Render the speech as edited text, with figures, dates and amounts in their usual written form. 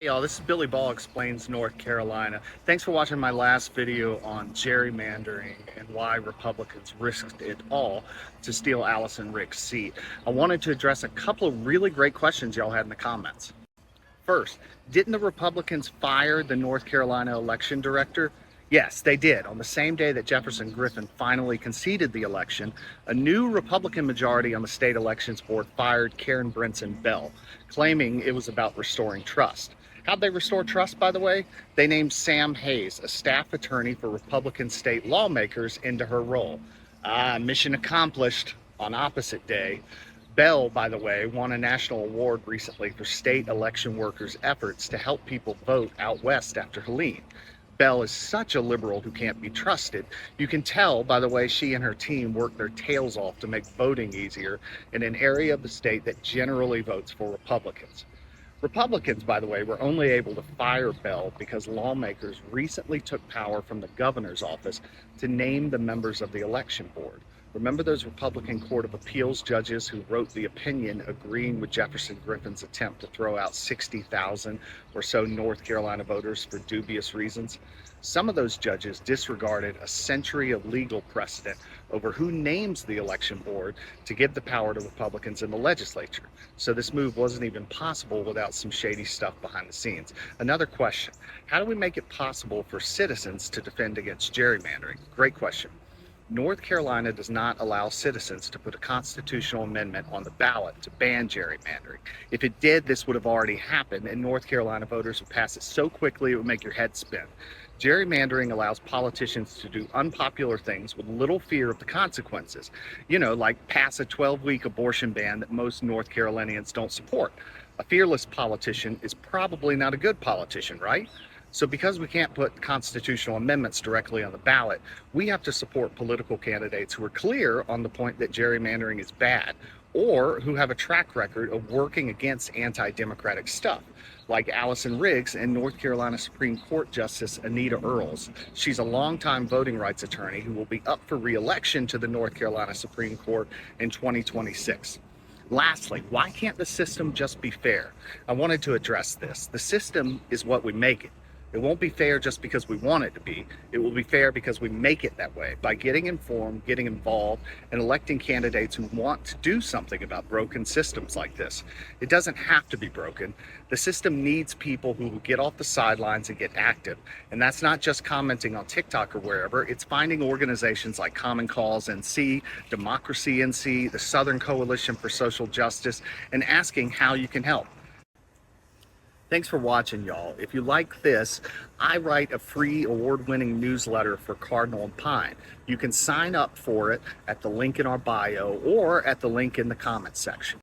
Hey y'all, this is Billy Ball Explains North Carolina. Thanks for watching my last video on gerrymandering and why Republicans risked it all to steal Allison Rick's seat. I wanted to address a couple of really great questions y'all had in the comments. First, didn't the Republicans fire the North Carolina election director? Yes, they did. On the same day that Jefferson Griffin finally conceded the election, a new Republican majority on the state elections board fired Karen Brinson Bell, claiming it was about restoring trust. How'd they restore trust, by the way? They named Sam Hayes, a staff attorney for Republican state lawmakers, into her role. Mission accomplished. On opposite day, Bell, by the way, won a national award recently for state election workers' efforts to help people vote out west after Helene. Bell is such a liberal who can't be trusted. You can tell by the way she and her team work their tails off to make voting easier in an area of the state that generally votes for Republicans. Republicans, by the way, were only able to fire Bell because lawmakers recently took power from the governor's office to name the members of the election board. Remember those Republican Court of Appeals judges who wrote the opinion agreeing with Jefferson Griffin's attempt to throw out 60,000 or so North Carolina voters for dubious reasons? Some of those judges disregarded a century of legal precedent over who names the election board to give the power to Republicans in the legislature. So this move wasn't even possible without some shady stuff behind the scenes. Another question, how do we make it possible for citizens to defend against gerrymandering? Great question. North Carolina does not allow citizens to put a constitutional amendment on the ballot to ban gerrymandering. If it did, this would have already happened, and North Carolina voters would pass it so quickly it would make your head spin. Gerrymandering allows politicians to do unpopular things with little fear of the consequences. Like pass a 12-week abortion ban that most North Carolinians don't support. A fearless politician is probably not a good politician, right? So because we can't put constitutional amendments directly on the ballot, we have to support political candidates who are clear on the point that gerrymandering is bad, or who have a track record of working against anti-democratic stuff, like Allison Riggs and North Carolina Supreme Court Justice Anita Earls. She's a longtime voting rights attorney who will be up for re-election to the North Carolina Supreme Court in 2026. Lastly, why can't the system just be fair? I wanted to address this. The system is what we make it. It won't be fair just because we want it to be. It will be fair because we make it that way by getting informed, getting involved, and electing candidates who want to do something about broken systems like this. It doesn't have to be broken. The system needs people who will get off the sidelines and get active. And that's not just commenting on TikTok or wherever. It's finding organizations like Common Cause NC, Democracy NC, the Southern Coalition for Social Justice, and asking how you can help. Thanks for watching, y'all. If you like this, I write a free award-winning newsletter for Cardinal and Pine. You can sign up for it at the link in our bio or at the link in the comments section.